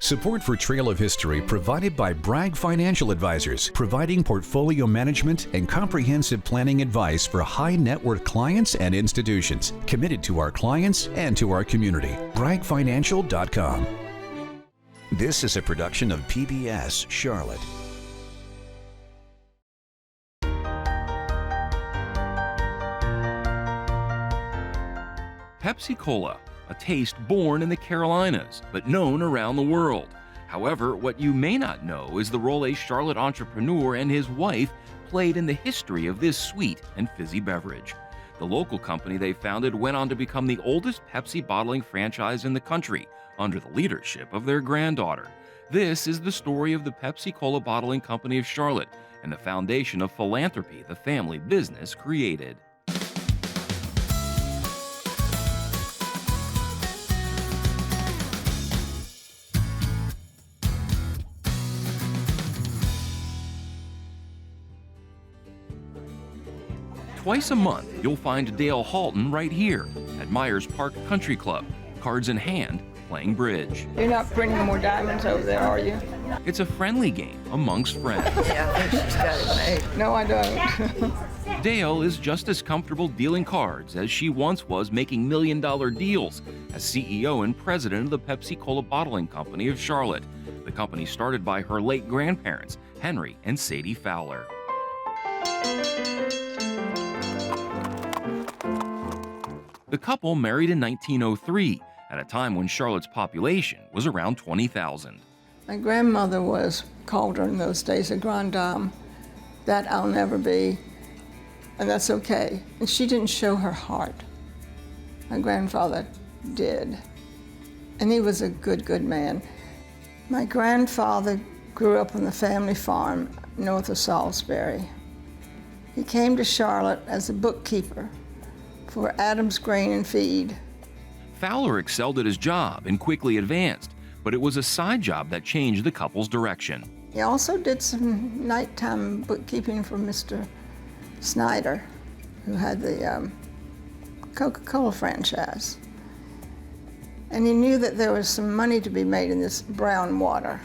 Support for Trail of History provided by Bragg Financial Advisors, providing portfolio management and comprehensive planning advice for high net worth clients and institutions, committed to our clients and to our community. BraggFinancial.com. This is a production of PBS Charlotte. Pepsi-Cola, a taste born in the Carolinas, but known around the world. However, what you may not know is the role a Charlotte entrepreneur and his wife played in the history of this sweet and fizzy beverage. The local company they founded went on to become the oldest Pepsi bottling franchise in the country, under the leadership of their granddaughter. This is the story of the Pepsi-Cola Bottling Company of Charlotte and the foundation of philanthropy the family business created. Twice a month, you'll find Dale Halton right here at Myers Park Country Club, cards in hand, playing bridge. You're not printing more diamonds over there, are you? It's a friendly game amongst friends. Yeah, I think she's got it made. No, I don't. Dale is just as comfortable dealing cards as she once was making million-dollar deals as CEO and president of the Pepsi-Cola Bottling Company of Charlotte. The company started by her late grandparents, Henry and Sadie Fowler. The couple married in 1903, at a time when Charlotte's population was around 20,000. My grandmother was called her in those days a grande dame. That I'll never be, and that's okay. And she didn't show her heart. My grandfather did, and he was a good man. My grandfather grew up on the family farm north of Salisbury. He came to Charlotte as a bookkeeper for Adams Grain and Feed. Fowler excelled at his job and quickly advanced, but it was a side job that changed the couple's direction. He also did some nighttime bookkeeping for Mr. Snyder, who had the Coca-Cola franchise. And he knew that there was some money to be made in this brown water.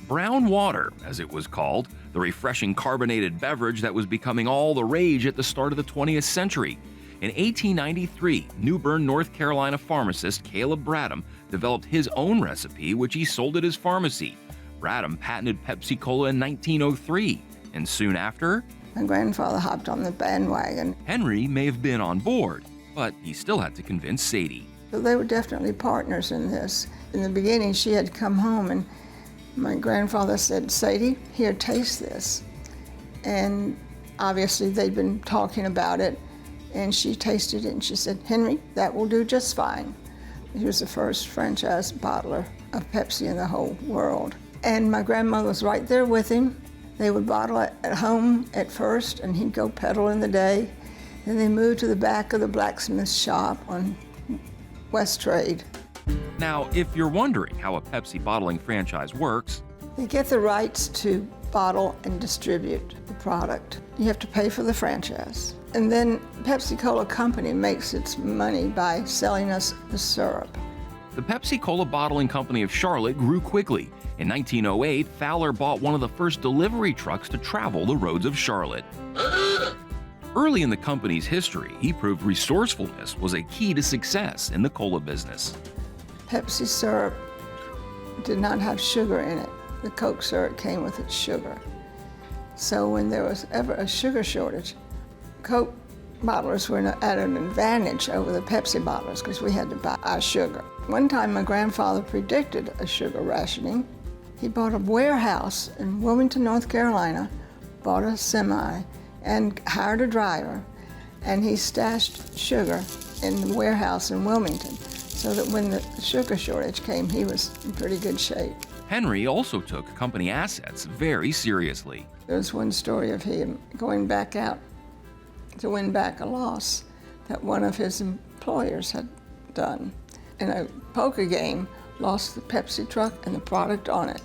Brown water, as it was called, the refreshing carbonated beverage that was becoming all the rage at the start of the 20th century. In 1893, New Bern, North Carolina pharmacist Caleb Bradham developed his own recipe, which he sold at his pharmacy. Bradham patented Pepsi-Cola in 1903, and soon after, my grandfather hopped on the bandwagon. Henry may have been on board, but he still had to convince Sadie. So they were definitely partners in this. In the beginning, she had come home, and my grandfather said, "Sadie, here, taste this." And obviously, they'd been talking about it. And she tasted it and she said, "Henry, that will do just fine." He was the first franchise bottler of Pepsi in the whole world. And my grandmother was right there with him. They would bottle it at home at first, and he'd go peddle in the day. Then they moved to the back of the blacksmith shop on West Trade. Now, if you're wondering how a Pepsi bottling franchise works, they get the rights to bottle and distribute the product. You have to pay for the franchise. And then Pepsi-Cola Company makes its money by selling us the syrup. The Pepsi-Cola Bottling Company of Charlotte grew quickly. In 1908, Fowler bought one of the first delivery trucks to travel the roads of Charlotte. Early in the company's history, he proved resourcefulness was a key to success in the cola business. Pepsi syrup did not have sugar in it. The Coke syrup came with its sugar. So when there was ever a sugar shortage, Coke bottlers were at an advantage over the Pepsi bottlers because we had to buy our sugar. One time my grandfather predicted a sugar rationing. He bought a warehouse in Wilmington, North Carolina, bought a semi, and hired a driver, and he stashed sugar in the warehouse in Wilmington so that when the sugar shortage came, he was in pretty good shape. Henry also took company assets very seriously. There's one story of him going back out to win back a loss that one of his employers had done. In a poker game, lost the Pepsi truck and the product on it.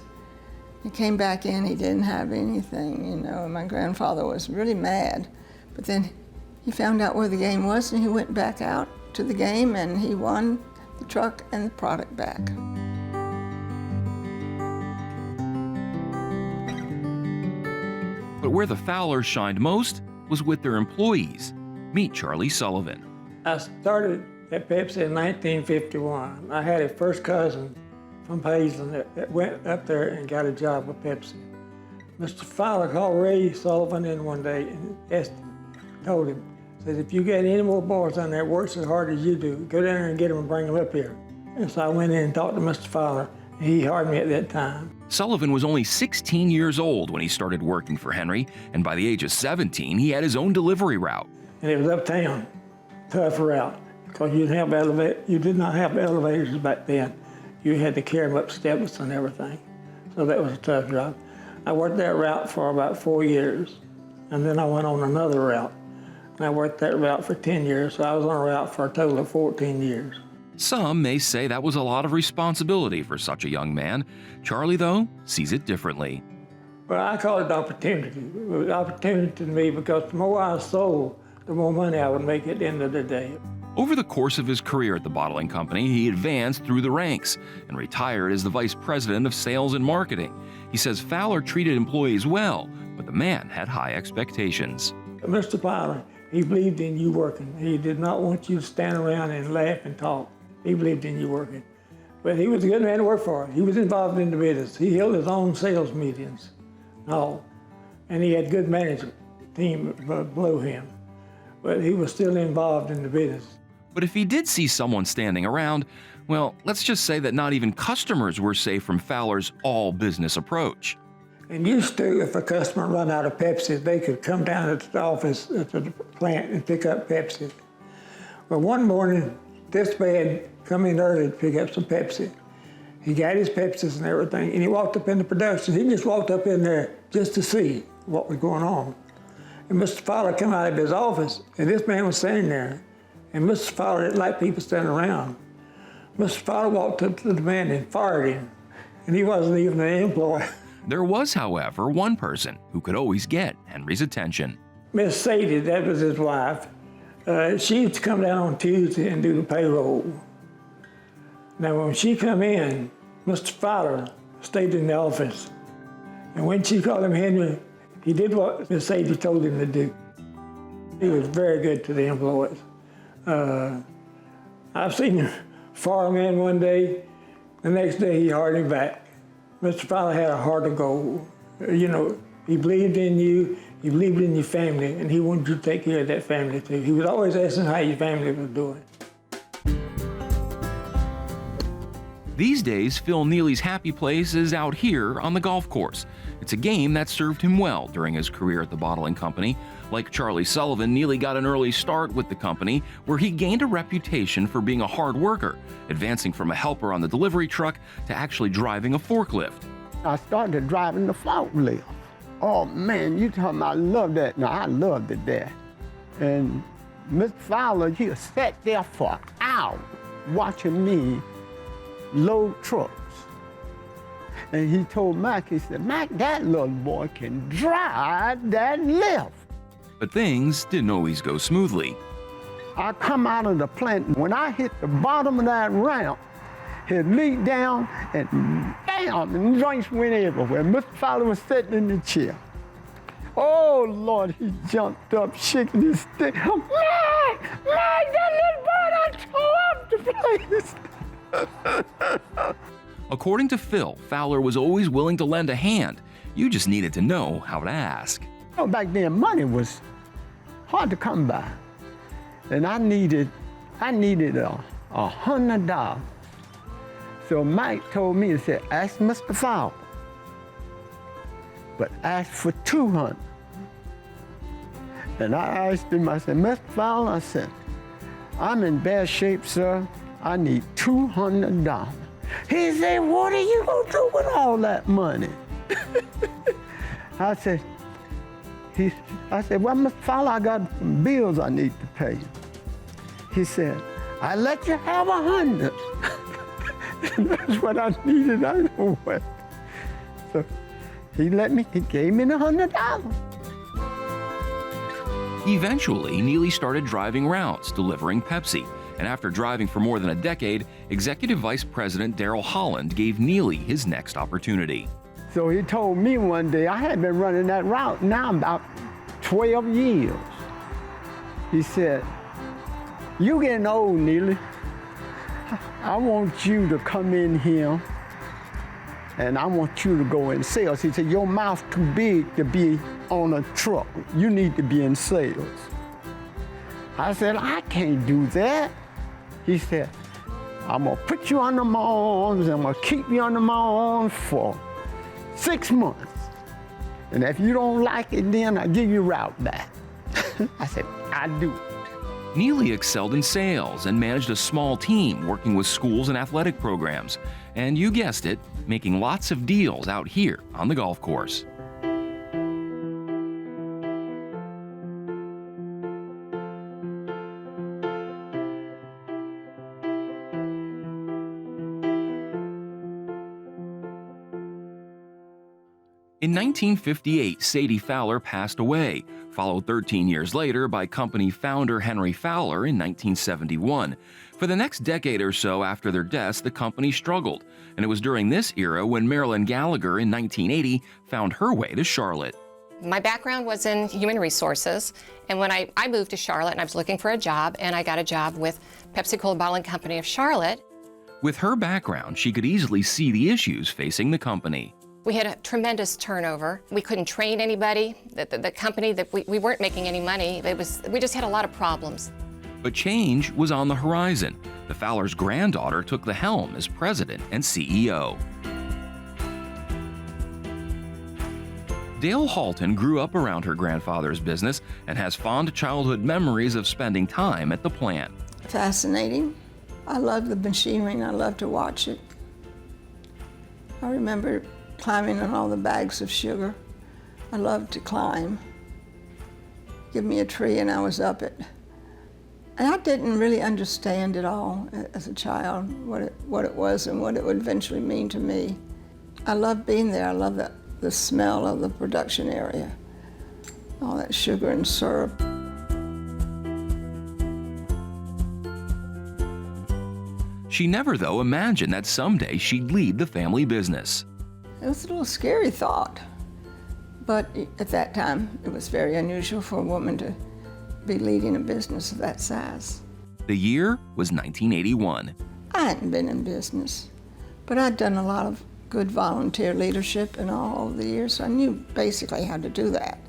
He came back in, he didn't have anything, and my grandfather was really mad. But then he found out where the game was, and he went back out to the game, and he won the truck and the product back. But where the Fowlers shined most was with their employees. Meet Charlie Sullivan. I started at Pepsi in 1951. I had a first cousin from Paisley that went up there and got a job with Pepsi. Mr. Fowler called Ray Sullivan in one day and told him, said, if you get any more boys down there that works as hard as you do, go down there and get them and bring them up here. And so I went in and talked to Mr. Fowler, and he hired me at that time. Sullivan was only 16 years old when he started working for Henry, and by the age of 17, he had his own delivery route. And it was uptown, tough route, because you did not have elevators back then. You had to carry them up steps and everything. So that was a tough job. I worked that route for about 4 years, and then I went on another route. And I worked that route for 10 years, so I was on a route for a total of 14 years. Some may say that was a lot of responsibility for such a young man. Charlie, though, sees it differently. Well, I call it opportunity. It was opportunity to me because the more I sold, the more money I would make at the end of the day. Over the course of his career at the bottling company, he advanced through the ranks and retired as the vice president of sales and marketing. He says Fowler treated employees well, but the man had high expectations. Mr. Fowler, he believed in you working. He did not want you to stand around and laugh and talk. He believed in you working. But he was a good man to work for. He was involved in the business. He held his own sales meetings and all. And he had good management team below him. But he was still involved in the business. But if he did see someone standing around, well, let's just say that not even customers were safe from Fowler's all-business approach. And used to, if a customer run out of Pepsi, they could come down to the office at the plant and pick up Pepsi. Well, one morning, this man come in early to pick up some Pepsi. He got his Pepsis and everything, and he walked up into production. He just walked up in there just to see what was going on. And Mr. Fowler came out of his office, and this man was standing there. And Mr. Fowler didn't like people standing around. Mr. Fowler walked up to the man and fired him, and he wasn't even an employee. There was, however, one person who could always get Henry's attention. Miss Sadie, that was his wife. She used to come down on Tuesday and do the payroll. Now, when she come in, Mr. Fowler stayed in the office. And when she called him Henry, he did what Miss Sadie told him to do. He was very good to the employees. I've seen him fire a man one day, the next day he hired him back. Mr. Fowler had a heart of gold. You know, he believed in you, he believed in your family, and he wanted you to take care of that family too. He was always asking how your family was doing. These days, Phil Neely's happy place is out here on the golf course. It's a game that served him well during his career at the bottling company. Like Charlie Sullivan, Neely got an early start with the company, where he gained a reputation for being a hard worker, advancing from a helper on the delivery truck to actually driving a forklift. I started driving the forklift. Oh man, you talking about I love that. Now I loved it there. And Mr. Fowler, he sat there for hours watching me load trucks. And he told Mac, he said, Mac, that little boy can drive that lift. But things didn't always go smoothly. I come out of the plant, when I hit the bottom of that ramp, he leaped down and bam, and drinks went everywhere. Mr. Fowler was sitting in the chair. Oh Lord, he jumped up, shaking his stick. Mac, that little boy done tore up the place. According to Phil, Fowler was always willing to lend a hand. You just needed to know how to ask. Oh, back then, money was hard to come by. And I needed $100. So Mike told me, he said, ask Mr. Fowler, but ask for $200. And I asked him, I said, Mr. Fowler, I said, I'm in bad shape, sir. I need $200. He said, what are you gonna do with all that money? I said, well, Mr. Fowler, I got some bills I need to pay. He said, I let you have 100. That's what I needed, I know what. So he gave me the $100. Eventually, Neely started driving routes, delivering Pepsi. And after driving for more than a decade, Executive Vice President Dale Halton gave Neely his next opportunity. So he told me one day, I had been running that route now about 12 years. He said, "You getting old, Neely. I want you to come in here and I want you to go in sales." He said, "Your mouth too big to be on a truck. You need to be in sales." I said, "I can't do that." He said, "I'm gonna put you under my arms and I'm gonna keep you under my arms for 6 months. And if you don't like it, then I'll give you route back." I said, "I do." Neely excelled in sales and managed a small team working with schools and athletic programs. And you guessed it, making lots of deals out here on the golf course. In 1958, Sadie Fowler passed away, followed 13 years later by company founder Henry Fowler in 1971. For the next decade or so after their deaths, the company struggled, and it was during this era when Marilyn Gallagher in 1980 found her way to Charlotte. My background was in human resources, and when I moved to Charlotte and I was looking for a job, and I got a job with Pepsi-Cola Bottling Company of Charlotte. With her background, she could easily see the issues facing the company. We had a tremendous turnover. We couldn't train anybody. The company, that we weren't making any money. We just had a lot of problems. But change was on the horizon. The Fowler's granddaughter took the helm as president and CEO. Dale Halton grew up around her grandfather's business and has fond childhood memories of spending time at the plant. Fascinating. I love the machinery and I love to watch it. I remember climbing on all the bags of sugar. I loved to climb. Give me a tree and I was up it. And I didn't really understand it all as a child, what it was and what it would eventually mean to me. I loved being there. I loved the smell of the production area, all that sugar and syrup. She never, though, imagined that someday she'd lead the family business. It was a little scary thought, but at that time, it was very unusual for a woman to be leading a business of that size. The year was 1981. I hadn't been in business, but I'd done a lot of good volunteer leadership and all over the years, so I knew basically how to do that,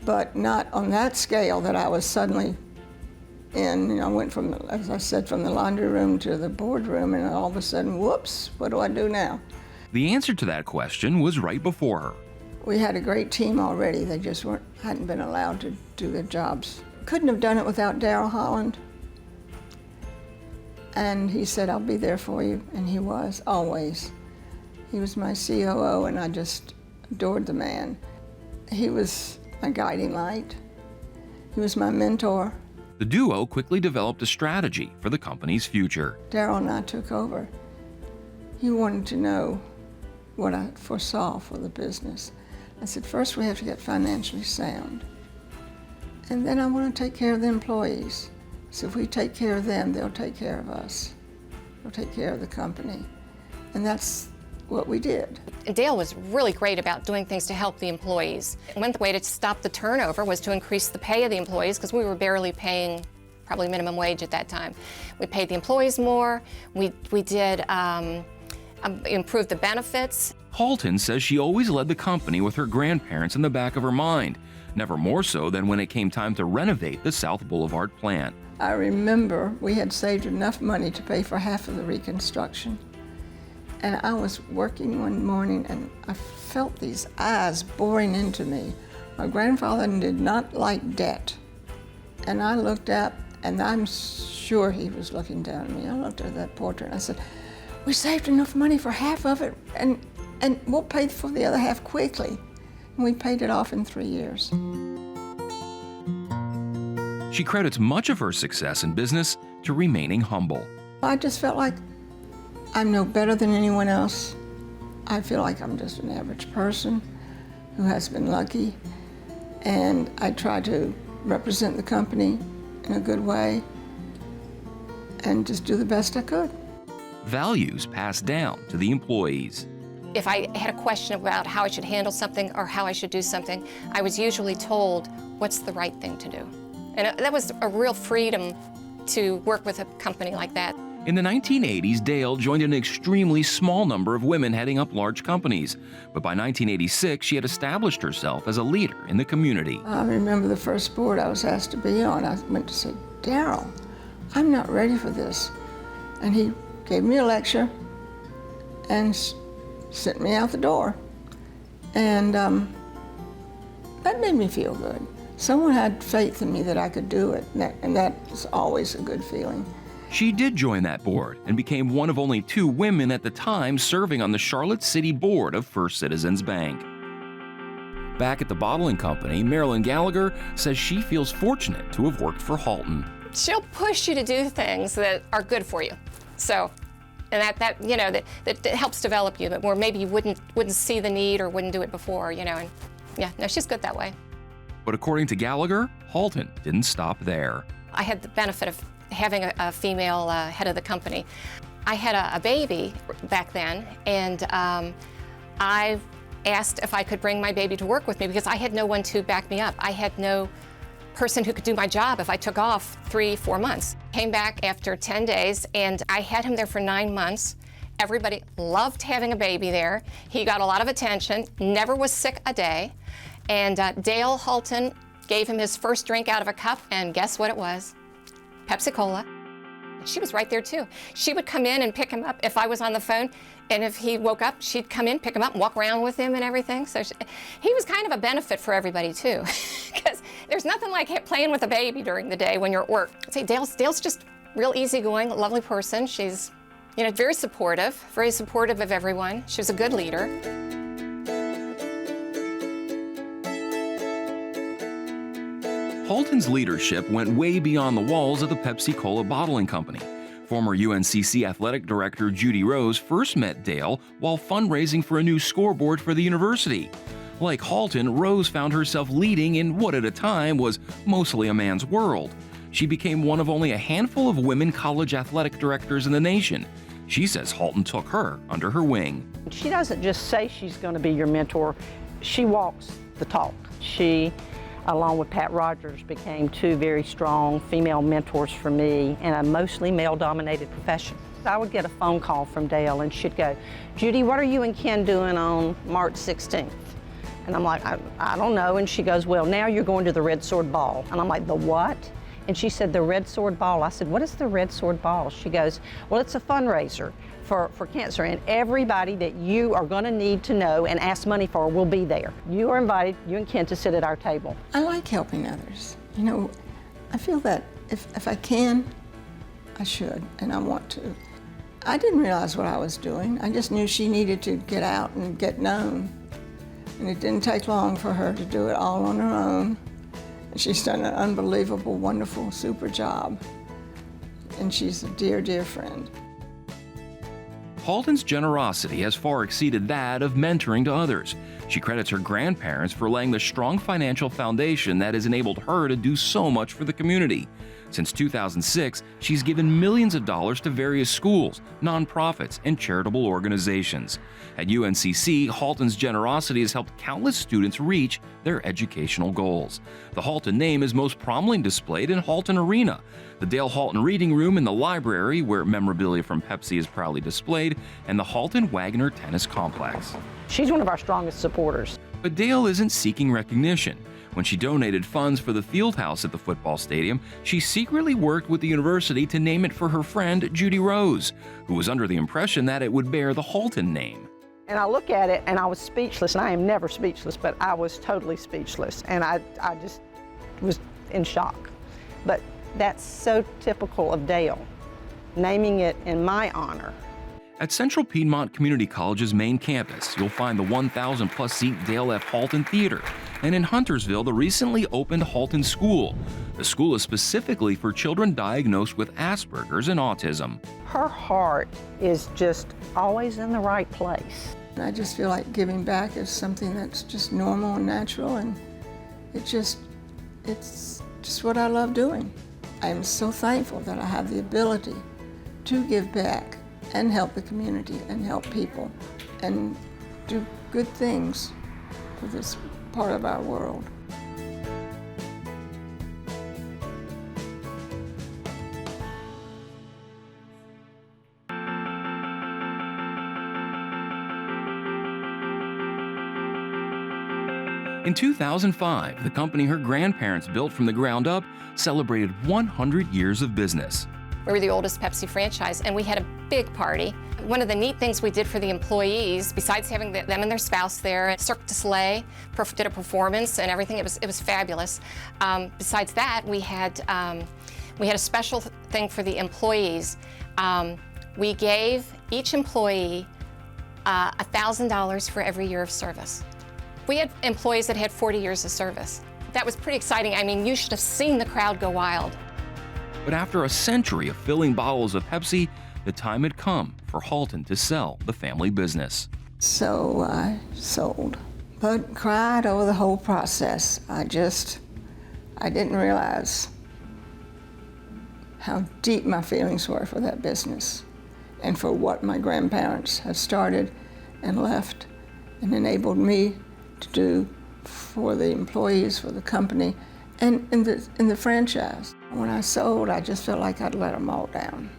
but not on that scale that I was suddenly in. I went from, as I said, from the laundry room to the boardroom, and all of a sudden, whoops, what do I do now? The answer to that question was right before her. We had a great team already. They just hadn't been allowed to do their jobs. Couldn't have done it without Dale Halton. And he said, "I'll be there for you," and he was, always. He was my COO, and I just adored the man. He was my guiding light. He was my mentor. The duo quickly developed a strategy for the company's future. Darryl and I took over. He wanted to know what I foresaw for the business. I said, first we have to get financially sound. And then I want to take care of the employees. So if we take care of them, they'll take care of us. They'll take care of the company. And that's what we did. Dale was really great about doing things to help the employees. One way to stop the turnover was to increase the pay of the employees, because we were barely paying probably minimum wage at that time. We paid the employees more. We did improve the benefits. Halton says she always led the company with her grandparents in the back of her mind, never more so than when it came time to renovate the South Boulevard plant. I remember we had saved enough money to pay for half of the reconstruction. And I was working one morning and I felt these eyes boring into me. My grandfather did not like debt. And I looked up, and I'm sure he was looking down at me. I looked at that portrait and I said, "We saved enough money for half of it, and we'll pay for the other half quickly." And we paid it off in 3 years. She credits much of her success in business to remaining humble. I just felt like I'm no better than anyone else. I feel like I'm just an average person who has been lucky, and I try to represent the company in a good way and just do the best I could. Values passed down to the employees. If I had a question about how I should handle something or how I should do something, I was usually told what's the right thing to do. And that was a real freedom to work with a company like that. In the 1980s, Dale joined an extremely small number of women heading up large companies. But by 1986, she had established herself as a leader in the community. I remember the first board I was asked to be on. I went to say, Daryl, I'm not ready for this. And he gave me a lecture and sent me out the door. And that made me feel good. Someone had faith in me that I could do it, and that was always a good feeling. She did join that board and became one of only 2 women at the time serving on the Charlotte City Board of First Citizens Bank. Back at the bottling company, Marilyn Gallagher says she feels fortunate to have worked for Halton. She'll push you to do things that are good for you. So, and that helps develop you, but where maybe you wouldn't see the need or wouldn't do it before, and yeah, no, she's good that way. But according to Gallagher, Halton didn't stop there. I had the benefit of having a female head of the company. I had a baby back then, and I asked if I could bring my baby to work with me because I had no one to back me up. I had no person who could do my job if I took off 3-4 months. Came back after 10 days, and I had him there for 9 months. Everybody loved having a baby there. He got a lot of attention, never was sick a day. And Dale Halton gave him his first drink out of a cup, and guess what it was? Pepsi-Cola. She was right there too. She would come in and pick him up if I was on the phone, and if he woke up, she'd come in, pick him up, and walk around with him and everything. So he was kind of a benefit for everybody too, because there's nothing like playing with a baby during the day when you're at work. I'd say Dale's just real easygoing, lovely person. She's very supportive of everyone. She was a good leader. Halton's leadership went way beyond the walls of the Pepsi-Cola bottling company. Former UNCC athletic director Judy Rose first met Dale while fundraising for a new scoreboard for the university. Like Halton, Rose found herself leading in what at a time was mostly a man's world. She became one of only a handful of women college athletic directors in the nation. She says Halton took her under her wing. She doesn't just say she's going to be your mentor, she walks the talk. She, along with Pat Rogers, became 2 very strong female mentors for me in a mostly male-dominated profession. I would get a phone call from Dale and she'd go, Judy, what are you and Ken doing on March 16th? And I'm like, I don't know. And she goes, well, now you're going to the Red Sword Ball. And I'm like, the what? And she said, the Red Sword Ball. I said, what is the Red Sword Ball? She goes, well, it's a fundraiser for cancer, and everybody that you are going to need to know and ask money for will be there. You are invited, you and Ken, to sit at our table. I like helping others. I feel that if I can, I should, and I want to. I didn't realize what I was doing. I just knew she needed to get out and get known. And it didn't take long for her to do it all on her own. And she's done an unbelievable, wonderful, super job. And she's a dear, dear friend. Halton's generosity has far exceeded that of mentoring to others. She credits her grandparents for laying the strong financial foundation that has enabled her to do so much for the community. Since 2006, she's given millions of dollars to various schools, nonprofits, and charitable organizations. At UNCC, Halton's generosity has helped countless students reach their educational goals. The Halton name is most prominently displayed in Halton Arena, the Dale Halton Reading Room in the library, where memorabilia from Pepsi is proudly displayed, and the Halton Wagner Tennis Complex. She's one of our strongest supporters. But Dale isn't seeking recognition. When she donated funds for the field house at the football stadium, she secretly worked with the university to name it for her friend Judy Rose, who was under the impression that it would bear the Halton name. And I look at it and I was speechless, and I am never speechless, but I was totally speechless, and I just was in shock. But that's so typical of Dale, naming it in my honor. At Central Piedmont Community College's main campus, you'll find the 1,000-plus seat Dale F. Halton Theater, and in Huntersville, the recently opened Halton School. The school is specifically for children diagnosed with Asperger's and autism. Her heart is just always in the right place. I just feel like giving back is something that's just normal and natural, and it's just what I love doing. I am so thankful that I have the ability to give back and help the community and help people. And do good things for this part of our world. In 2005, the company her grandparents built from the ground up celebrated 100 years of business. We were the oldest Pepsi franchise, and we had a big party. One of the neat things we did for the employees, besides having them and their spouse there, Cirque du Soleil did a performance and everything. It was fabulous. Besides that, we had a special thing for the employees. We gave each employee $1,000 for every year of service. We had employees that had 40 years of service. That was pretty exciting. I mean, you should have seen the crowd go wild. But after a century of filling bottles of Pepsi, the time had come for Halton to sell the family business. So I sold, but cried over the whole process. I didn't realize how deep my feelings were for that business and for what my grandparents had started and left and enabled me to do for the employees, for the company, and in the franchise. When I sold, I just felt like I'd let them all down.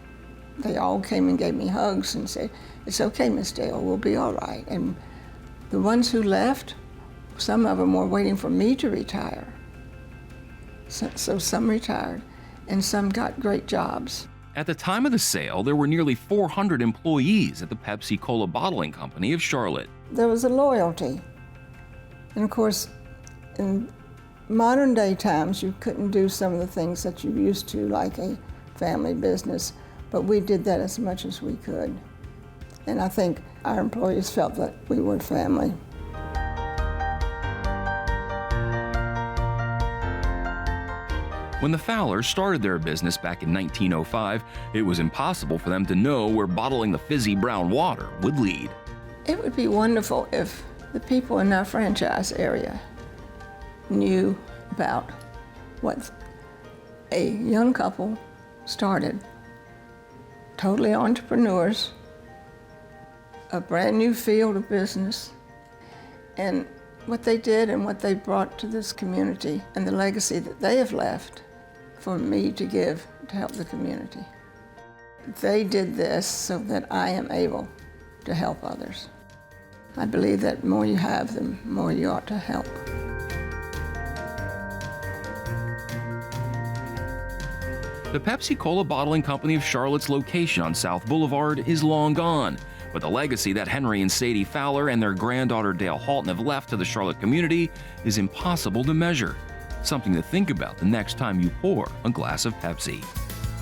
They all came and gave me hugs and said, "It's okay, Miss Dale, we'll be all right." And the ones who left, some of them were waiting for me to retire. So some retired, and some got great jobs. At the time of the sale, there were nearly 400 employees at the Pepsi-Cola bottling company of Charlotte. There was a loyalty. And of course, in modern day times, you couldn't do some of the things that you used to, like a family business, but we did that as much as we could. And I think our employees felt that we were family. When the Fowlers started their business back in 1905, it was impossible for them to know where bottling the fizzy brown water would lead. It would be wonderful if the people in our franchise area knew about what a young couple started, totally entrepreneurs, a brand new field of business, and what they did and what they brought to this community and the legacy that they have left for me to give to help the community. They did this so that I am able to help others. I believe that the more you have, the more you ought to help. The Pepsi-Cola bottling company of Charlotte's location on South Boulevard is long gone, but the legacy that Henry and Sadie Fowler and their granddaughter Dale Halton have left to the Charlotte community is impossible to measure. Something to think about the next time you pour a glass of Pepsi.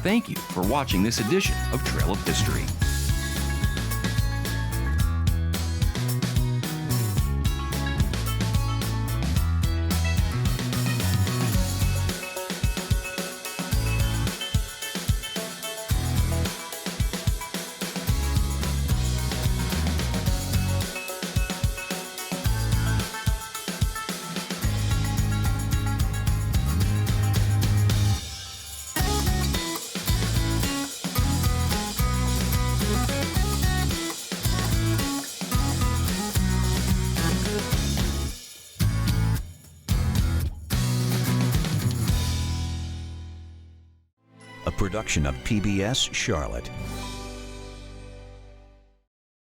Thank you for watching this edition of Trail of History. A production of PBS Charlotte.